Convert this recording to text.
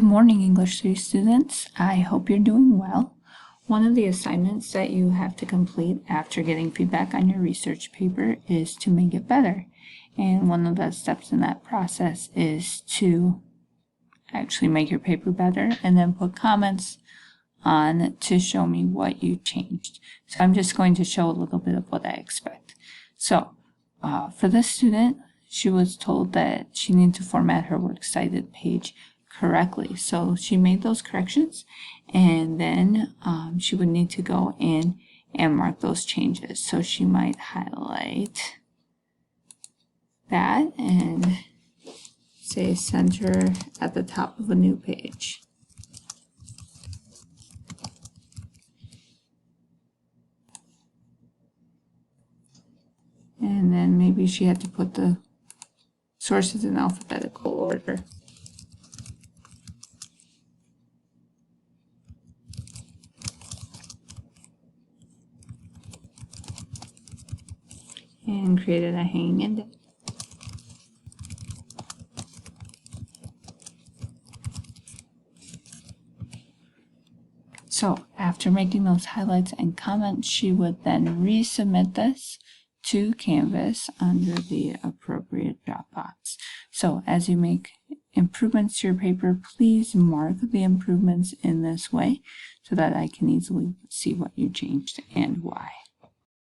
Good morning, English 3 students. I hope you're doing well. One of the assignments that you have to complete after getting feedback on your research paper is to make it better. And one of the steps in that process is to actually make your paper better and then put comments on to show me what you changed. So I'm just going to show a little bit of what I expect. So for this student, she was told that she needed to format her works cited page correctly. So she made those corrections, and then she would need to go in and mark those changes. So she might highlight that and say center at the top of a new page. And then maybe she had to put the sources in alphabetical order. And created a hanging indent. So after making those highlights and comments, she would then resubmit this to Canvas under the appropriate drop box. So as you make improvements to your paper, please mark the improvements in this way so that I can easily see what you changed and why.